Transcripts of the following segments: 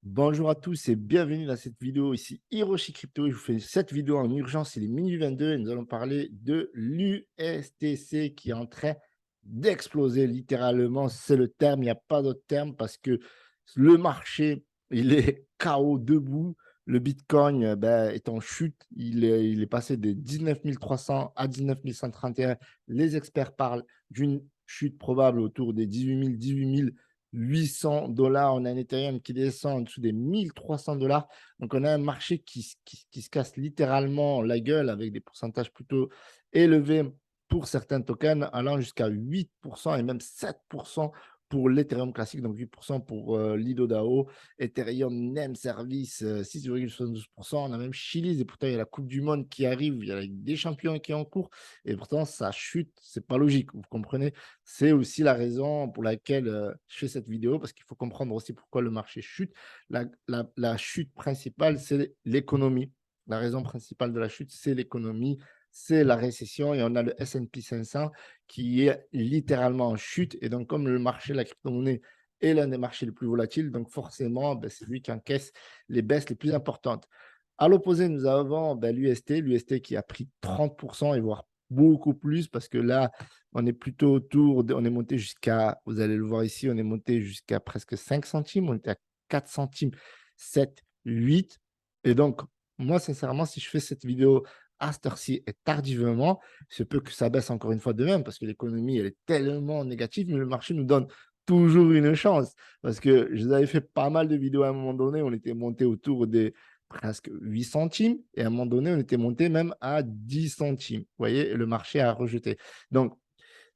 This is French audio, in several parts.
Bonjour à tous et bienvenue dans cette vidéo ici Hiroshi Crypto. Je vous fais cette vidéo en urgence, il est minuit 22 et nous allons parler de l'USTC qui est en train d'exploser littéralement. C'est le terme, il n'y a pas d'autre terme parce que le marché, il est KO debout. Le Bitcoin est en chute, il est passé de 19 300 à 19 131. Les experts parlent d'une chute probable autour des 18 000, 800 $. On a un Ethereum qui descend en dessous des 1300 $. Donc, on a un marché qui se casse littéralement la gueule avec des pourcentages plutôt élevés pour certains tokens, allant jusqu'à 8% et même 7% pour l'Ethereum classique, donc 8% pour Lido DAO, Ethereum NEM Service 6,72%. On a même Chiliz et pourtant il y a la Coupe du Monde qui arrive, il y a la Ligue des Champions qui est en cours et pourtant ça chute, c'est pas logique, vous comprenez? C'est aussi la raison pour laquelle je fais cette vidéo, parce qu'il faut comprendre aussi pourquoi le marché chute. La chute principale, c'est l'économie. La raison principale de la chute, c'est l'économie, c'est la récession et on a le S&P 500 qui est littéralement en chute. Et donc, comme le marché de la crypto-monnaie est l'un des marchés les plus volatiles, donc forcément, c'est lui qui encaisse les baisses les plus importantes. À l'opposé, nous avons l'UST qui a pris 30% et voire beaucoup plus parce que là, on est plutôt on est monté jusqu'à, vous allez le voir ici, on est monté jusqu'à presque 5 centimes, on était à 4 centimes, 7, 8. Et donc, moi, sincèrement, si je fais cette vidéo à cette heure-ci et tardivement, il se peut que ça baisse encore une fois de même parce que l'économie, elle est tellement négative, mais le marché nous donne toujours une chance. Parce que je vous avais fait pas mal de vidéos à un moment donné, on était monté autour des presque 8 centimes et à un moment donné, on était monté même à 10 centimes. Vous voyez, et le marché a rejeté. Donc,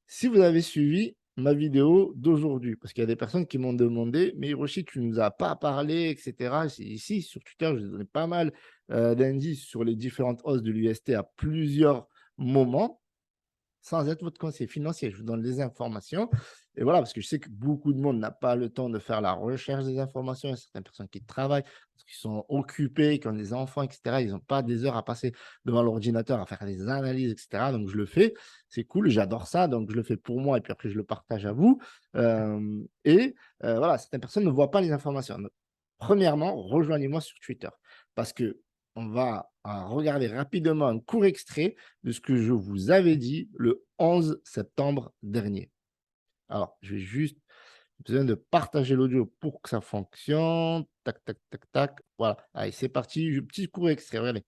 si vous avez suivi ma vidéo d'aujourd'hui, parce qu'il y a des personnes qui m'ont demandé, mais Hiroshi, tu ne nous as pas parlé, etc. Ici, sur Twitter, je vous ai donné pas mal d'indices sur les différentes hausses de l'UST à plusieurs moments sans être votre conseiller financier. Je vous donne les informations. Et voilà, parce que je sais que beaucoup de monde n'a pas le temps de faire la recherche des informations. Il y a certaines personnes qui travaillent, qui sont occupées, qui ont des enfants, etc. Ils n'ont pas des heures à passer devant l'ordinateur à faire des analyses, etc. Donc, je le fais. C'est cool, j'adore ça. Donc, je le fais pour moi et puis après, je le partage à vous. Voilà, certaines personnes ne voient pas les informations. Donc, premièrement, rejoignez-moi sur Twitter parce que on va regarder rapidement un court extrait de ce que je vous avais dit le 11 septembre dernier. Alors, je vais juste besoin de partager l'audio pour que ça fonctionne. Tac, tac, tac, tac. Voilà. Allez, c'est parti. Petit court extrait. Regardez.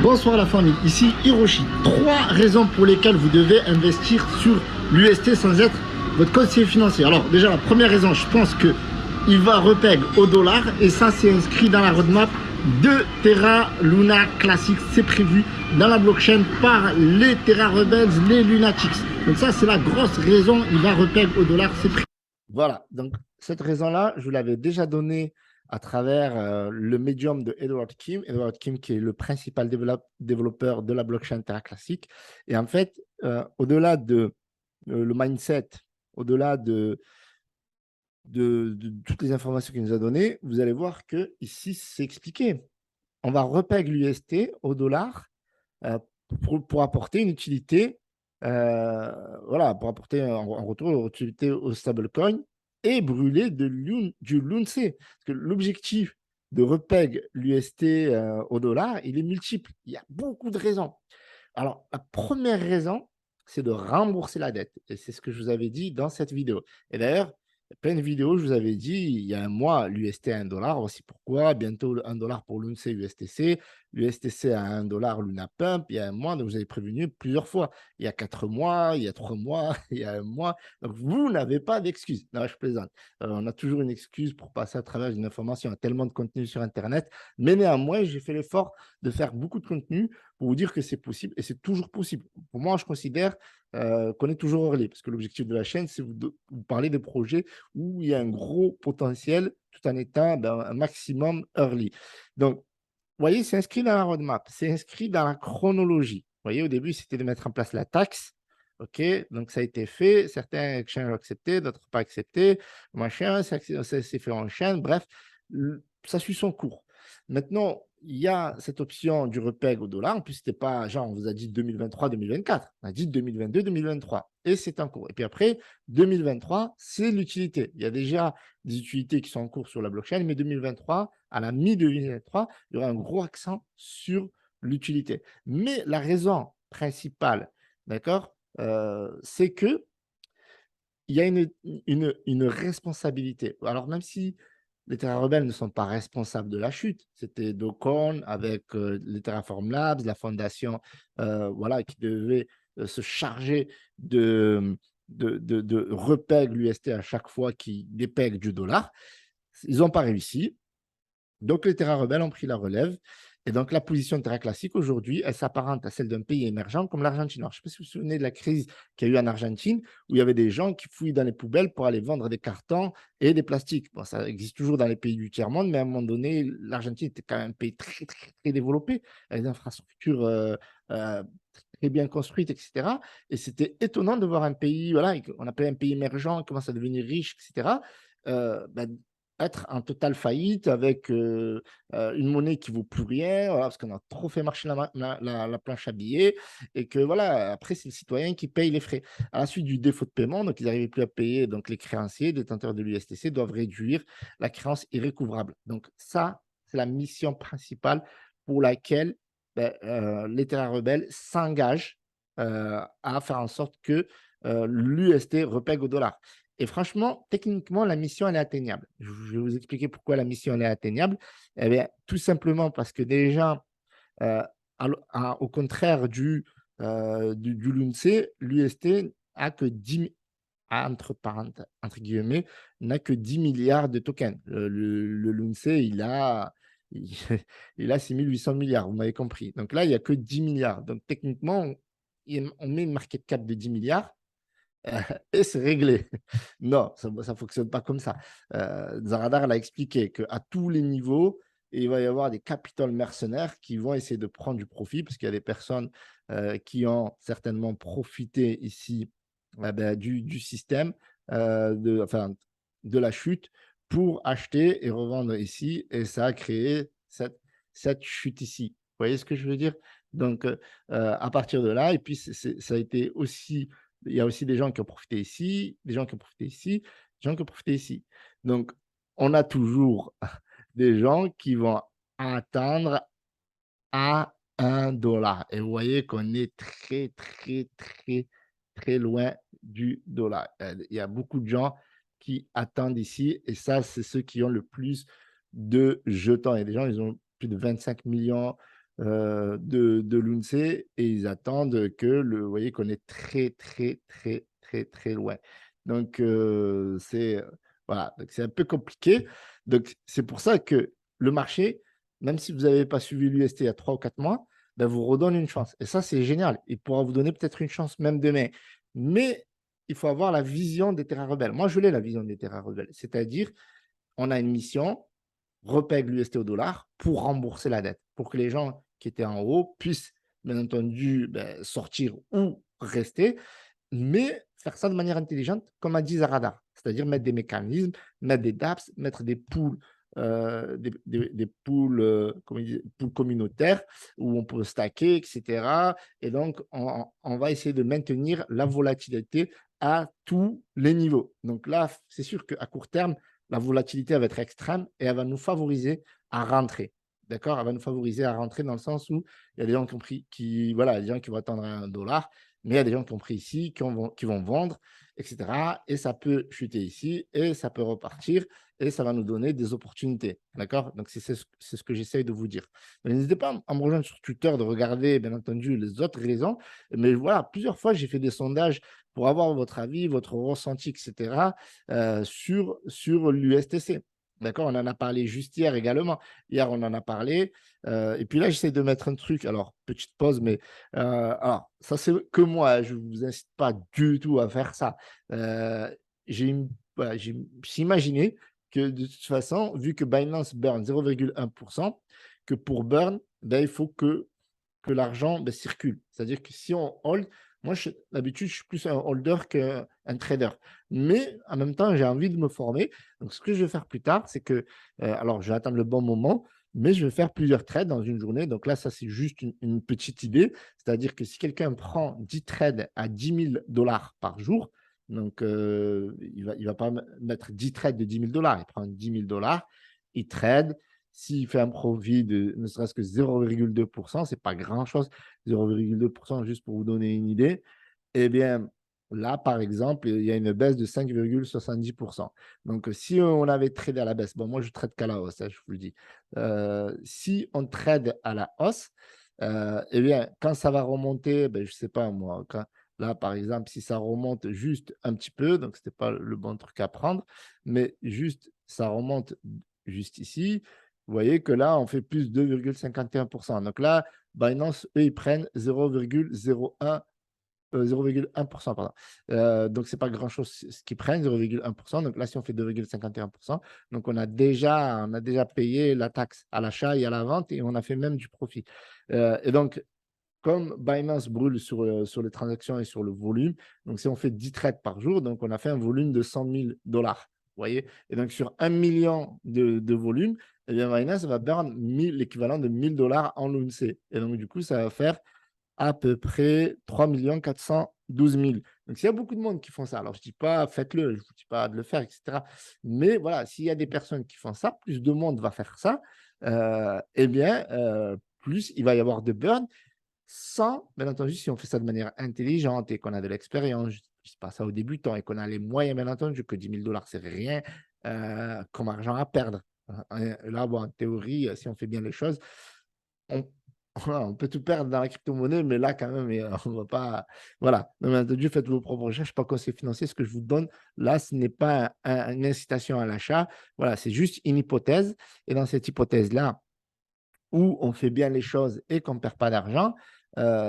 Bonsoir la famille, ici Hiroshi. 3 raisons pour lesquelles vous devez investir sur l'UST sans être votre conseiller financier. Alors déjà, la première raison, je pense que il va repeg au dollar et ça c'est inscrit dans la roadmap de Terra Luna Classic. C'est prévu dans la blockchain par les Terra Rebels, les Lunatics. Donc ça c'est la grosse raison, il va repeg au dollar, c'est prévu. Voilà, donc cette raison-là, je vous l'avais déjà donnée à travers le médium de Edward Kim. Edward Kim qui est le principal développeur de la blockchain Terra Classic. Et en fait, au-delà de le mindset, au-delà de toutes les informations qu'il nous a données, vous allez voir que ici, c'est expliqué. On va repeg l'UST au dollar euh, pour apporter une utilité, voilà, pour apporter en retour une utilité au stablecoin et brûler du LUNC. Parce que l'objectif de repeg l'UST au dollar, il est multiple. Il y a beaucoup de raisons. Alors, la première raison, c'est de rembourser la dette. Et c'est ce que je vous avais dit dans cette vidéo. Et d'ailleurs, il y a plein de vidéos, je vous avais dit, il y a un mois, l'UST à 1 dollar. Voici pourquoi. Bientôt, 1 dollar pour l'UNC USTC. L'USTC à 1 dollar, Luna Pump. Il y a un mois, donc vous avez prévenu plusieurs fois. Il y a 4 mois, il y a 3 mois, il y a un mois. Donc, vous n'avez pas d'excuse. Non, je plaisante. On a toujours une excuse pour passer à travers une information. Il y a tellement de contenu sur Internet. Mais néanmoins, j'ai fait l'effort de faire beaucoup de contenu pour vous dire que c'est possible et c'est toujours possible. Pour moi, je considère qu'on est toujours early parce que l'objectif de la chaîne, c'est vous parler des projets où il y a un gros potentiel tout en étant un maximum early. Donc, vous voyez, c'est inscrit dans la roadmap, c'est inscrit dans la chronologie. Vous voyez, au début, c'était de mettre en place la taxe. OK, donc ça a été fait. Certains exchanges ont accepté, d'autres pas accepté. Machin, ça s'est fait en chaîne. Bref, ça suit son cours. Maintenant, il y a cette option du repeg au dollar. En plus, c'était pas genre, on vous a dit 2023-2024. On a dit 2022-2023. Et c'est en cours. Et puis après, 2023, c'est l'utilité. Il y a déjà des utilités qui sont en cours sur la blockchain, mais 2023, à la mi-2023, il y aura un gros accent sur l'utilité. Mais la raison principale, d'accord, c'est que il y a une responsabilité. Alors, même si les Terra rebelles ne sont pas responsables de la chute, c'était Docon avec les Terraform Labs, la fondation voilà, qui devait se charger de repeg l'UST à chaque fois qu'ils dépèguent du dollar. Ils n'ont pas réussi. Donc, les Terra rebelles ont pris la relève. Et donc, la position de Terra classique aujourd'hui, elle s'apparente à celle d'un pays émergent comme l'Argentine. Alors, je ne sais pas si vous vous souvenez de la crise qu'il y a eu en Argentine, où il y avait des gens qui fouillent dans les poubelles pour aller vendre des cartons et des plastiques. Bon, ça existe toujours dans les pays du tiers-monde, mais à un moment donné, l'Argentine était quand même un pays très, très, très développé, avec des infrastructures très bien construites, etc. Et c'était étonnant de voir un pays, voilà, on appelait un pays émergent, qui commence à devenir riche, etc., ben, être en totale faillite avec une monnaie qui vaut plus rien, voilà, parce qu'on a trop fait marcher la planche à billets, et que voilà, après, c'est le citoyen qui paye les frais. À la suite du défaut de paiement, donc ils n'arrivaient plus à payer, donc les créanciers, détenteurs de l'USTC, doivent réduire la créance irrécouvrable. Donc ça, c'est la mission principale pour laquelle ben, les Terra rebelles s'engagent à faire en sorte que l'UST repègue au dollar. Et franchement, techniquement, la mission, elle est atteignable. Je vais vous expliquer pourquoi la mission, elle est atteignable. Eh bien, tout simplement parce que déjà, euh, au contraire du LUNC, l'UST a que 10, entre guillemets, n'a que 10 milliards de tokens. Le LUNC, il, il a 6 800 milliards, vous m'avez compris. Donc là, il n'y a que 10 milliards. Donc techniquement, on met une market cap de 10 milliards et c'est réglé. Non, ça ne fonctionne pas comme ça. Zaradar l'a expliqué qu'à tous les niveaux, il va y avoir des capital mercenaires qui vont essayer de prendre du profit, parce qu'il y a des personnes qui ont certainement profité ici du système, enfin, de la chute, pour acheter et revendre ici, et ça a créé cette chute ici. Vous voyez ce que je veux dire? Donc, à partir de là, et puis ça a été aussi il y a aussi des gens qui ont profité ici, des gens qui ont profité ici, des gens qui ont profité ici. Donc, on a toujours des gens qui vont attendre à 1 dollar. Et vous voyez qu'on est très, très, très, très loin du dollar. Il y a beaucoup de gens qui attendent ici, et ça, c'est ceux qui ont le plus de jetons. Il y a des gens, ils ont plus de 25 millions de l'UNC, et ils attendent vous voyez qu'on est très, très, très, très, très loin. Donc, voilà, donc c'est un peu compliqué. Donc, c'est pour ça que le marché, même si vous n'avez pas suivi l'UST il y a 3 ou 4 mois, ben vous redonne une chance. Et ça, c'est génial. Il pourra vous donner peut-être une chance même demain. Mais il faut avoir la vision des terrains rebelles. Moi, je l'ai, la vision des terrains rebelles. C'est-à-dire, on a une mission, repègue l'UST au dollar pour rembourser la dette, pour que les gens qui étaient en haut puissent, bien entendu, sortir ou rester, mais faire ça de manière intelligente, comme a dit Zarada, c'est-à-dire mettre des mécanismes, mettre des DApps, mettre des pools, des pools, pools communautaires où on peut stacker, etc. Et donc, on va essayer de maintenir la volatilité à tous les niveaux. Donc là, c'est sûr qu'à court terme, la volatilité va être extrême et elle va nous favoriser à rentrer. D'accord? Elle va nous favoriser à rentrer dans le sens où il y a des gens qui ont pris, voilà, des gens qui vont attendre 1 dollar, mais il y a des gens qui ont pris ici, qui vont vendre, etc. Et ça peut chuter ici, et ça peut repartir, et ça va nous donner des opportunités. D'accord? Donc, c'est ce que j'essaye de vous dire. N'hésitez pas à me rejoindre sur Twitter, de regarder, bien entendu, les autres raisons. Mais voilà, plusieurs fois, j'ai fait des sondages pour avoir votre avis, votre ressenti, etc., sur l'USTC. D'accord? On en a parlé juste hier également. Hier, on en a parlé. Et puis là, j'essaie de mettre un truc. Alors, petite pause, mais alors, ça, c'est que moi. Je ne vous incite pas du tout à faire ça. Voilà, j'ai imaginé que de toute façon, vu que Binance burn 0,1%, que pour burn, ben, il faut que l'argent circule. C'est-à-dire que si on hold, moi, d'habitude, je suis plus un holder qu'un trader. Mais en même temps, j'ai envie de me former. Donc, ce que je vais faire plus tard, c'est que, alors, je vais attendre le bon moment, mais je vais faire plusieurs trades dans une journée. Donc là, ça, c'est juste une petite idée. C'est-à-dire que si quelqu'un prend 10 trades à 10 000 $ par jour, donc il ne va pas mettre 10 trades de 10 000 $, il prend 10 000 $, il trade. S'il fait un profit de ne serait-ce que 0,2%, ce n'est pas grand-chose, 0,2% juste pour vous donner une idée, eh bien, là, par exemple, il y a une baisse de 5,70%. Donc, si on avait tradé à la baisse, bon, moi, je trade qu'à la hausse, hein, je vous le dis. Si on trade à la hausse, eh bien, quand ça va remonter, ben, je ne sais pas moi, là, par exemple, si ça remonte juste un petit peu, donc ce n'était pas le bon truc à prendre, mais juste, ça remonte juste ici, vous voyez que là, on fait plus 2,51%. Donc là, Binance, eux, ils prennent 0,1%, pardon. Donc, ce n'est pas grand-chose ce qu'ils prennent, 0,1%. Donc là, si on fait 2,51%, donc on a déjà payé la taxe à l'achat et à la vente et on a fait même du profit. Et donc, comme Binance brûle sur les transactions et sur le volume, donc si on fait 10 trades par jour, donc on a fait un volume de 100 000 $. Vous voyez? Et donc, sur 1 million de volume, eh bien, Binance va burn l'équivalent de 1 000 $ en l'UNC. Et donc, du coup, ça va faire à peu près 3 412 000. Donc, s'il y a beaucoup de monde qui font ça, alors je ne dis pas faites-le, je ne vous dis pas de le faire, etc. Mais voilà, s'il y a des personnes qui font ça, plus de monde va faire ça, eh bien, plus il va y avoir de burn sans, bien entendu, si on fait ça de manière intelligente et qu'on a de l'expérience, je ne dis pas ça aux débutants et qu'on a les moyens, bien entendu, que 10 000 $, c'est rien comme argent à perdre. Là, bon, en théorie, si on fait bien les choses, on, voilà, on peut tout perdre dans la crypto-monnaie, mais là, quand même, on ne va pas. Voilà. Donc, bien entendu, faites vos propres recherches. Pas conseil financier. Ce que je vous donne là, ce n'est pas une incitation à l'achat. Voilà, c'est juste une hypothèse. Et dans cette hypothèse-là, où on fait bien les choses et qu'on ne perd pas d'argent,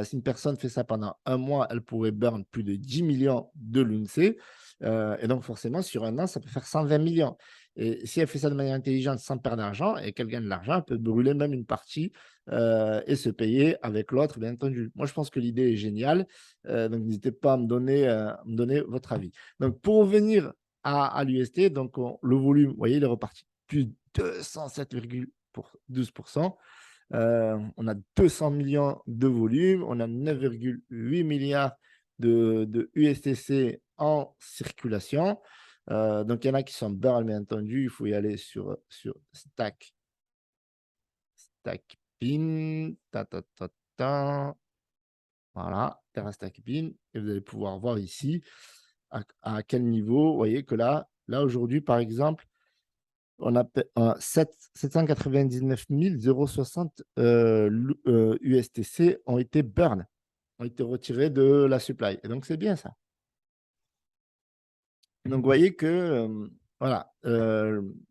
si une personne fait ça pendant un mois, elle pourrait burn plus de 10 millions de l'UNC. Et donc, forcément, sur un an, ça peut faire 120 millions. Et si elle fait ça de manière intelligente sans perdre d'argent et qu'elle gagne de l'argent, elle peut brûler même une partie et se payer avec l'autre, bien entendu. Moi, je pense que l'idée est géniale. Donc, n'hésitez pas à me donner votre avis. Donc, pour revenir à l'UST, donc le volume, vous voyez, il est reparti. Plus 207,12%. On a 200 millions de volume, on a 9,8 milliards de USTC en circulation. Donc, il y en a qui sont burn, bien entendu. Il faut y aller sur Stackpin. Voilà, Terra Stackpin. Et vous allez pouvoir voir ici à quel niveau. Vous voyez que là aujourd'hui, par exemple, on a 799 060 USTC ont été burn, ont été retirés de la supply. Et donc, c'est bien ça. Donc, vous voyez que voilà,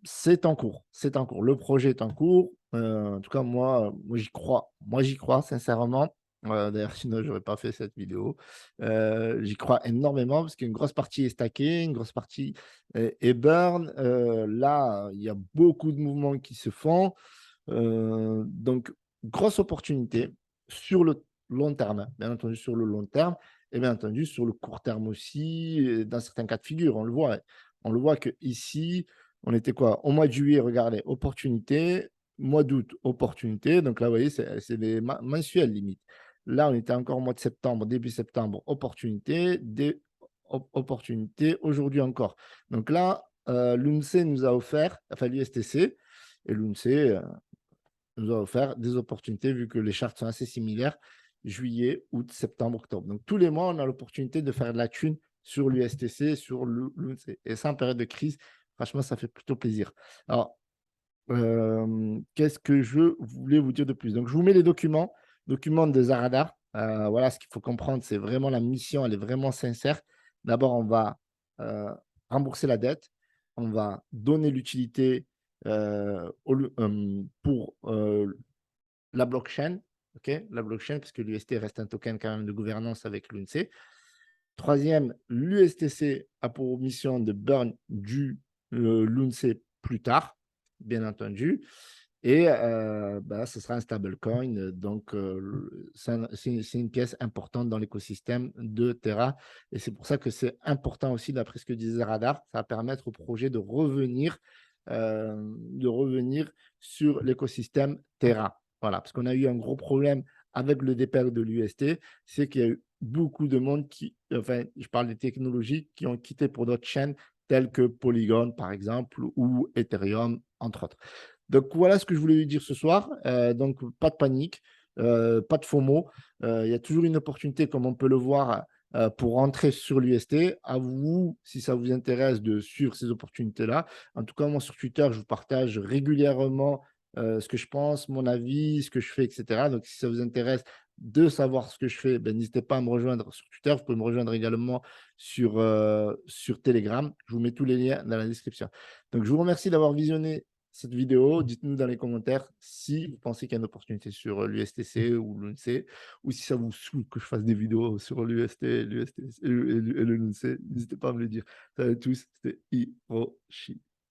c'est en cours. C'est en cours. Le projet est en cours. En tout cas, moi j'y crois. Moi, j'y crois, sincèrement. D'ailleurs, sinon, je n'aurais pas fait cette vidéo. J'y crois énormément parce qu'une grosse partie est stackée, une grosse partie est burn. Là, il y a beaucoup de mouvements qui se font. Donc, grosse opportunité sur le long terme, bien entendu sur le long terme, et bien entendu sur le court terme aussi, dans certains cas de figure. On le voit que ici, on était quoi? Au mois de juillet, regardez, opportunité, mois d'août, opportunité. Donc là, vous voyez, c'est des mensuels limite. Là, on était encore au mois de septembre, début septembre, opportunité, opportunité, aujourd'hui encore. Donc là, l'UNC nous a offert, enfin l'USTC, et l'UNC nous a offert des opportunités vu que les chartes sont assez similaires, juillet, août, septembre, octobre. Donc, tous les mois, on a l'opportunité de faire de la thune sur l'USTC, sur l'UNC. Et ça, en période de crise, franchement, ça fait plutôt plaisir. Alors, qu'est-ce que je voulais vous dire de plus? Donc, je vous mets les documents de Zaradar. Voilà, ce qu'il faut comprendre, c'est vraiment la mission, elle est vraiment sincère. D'abord, on va rembourser la dette, on va donner l'utilité pour la blockchain, ok, la blockchain, parce que l'UST reste un token quand même de gouvernance avec l'UNC. Troisième, l'USTC a pour mission de burn du l'UNC plus tard, bien entendu. Et ce sera un stablecoin. Donc, c'est une pièce importante dans l'écosystème de Terra. Et c'est pour ça que c'est important aussi, d'après ce que disait Radar, ça va permettre au projet de revenir de revenir sur l'écosystème Terra. Voilà, parce qu'on a eu un gros problème avec le départ de l'UST, c'est qu'il y a eu beaucoup de monde qui, enfin, je parle des technologies qui ont quitté pour d'autres chaînes telles que Polygon, par exemple, ou Ethereum, entre autres. Donc, voilà ce que je voulais lui dire ce soir. Donc, pas de panique, pas de FOMO. Il y a toujours une opportunité, comme on peut le voir, pour rentrer sur l'UST. À vous, si ça vous intéresse, de suivre ces opportunités-là. En tout cas, moi, sur Twitter, je vous partage régulièrement ce que je pense, mon avis, ce que je fais, etc. Donc, si ça vous intéresse de savoir ce que je fais, ben, n'hésitez pas à me rejoindre sur Twitter. Vous pouvez me rejoindre également sur Telegram. Je vous mets tous les liens dans la description. Donc, je vous remercie d'avoir visionné cette vidéo. Dites-nous dans les commentaires si vous pensez qu'il y a une opportunité sur l'USTC ou l'UNC, ou si ça vous saoule que je fasse des vidéos sur l'UST, l'USTC et l'UNC. N'hésitez pas à me le dire. Salut à tous, c'était Hiroshi.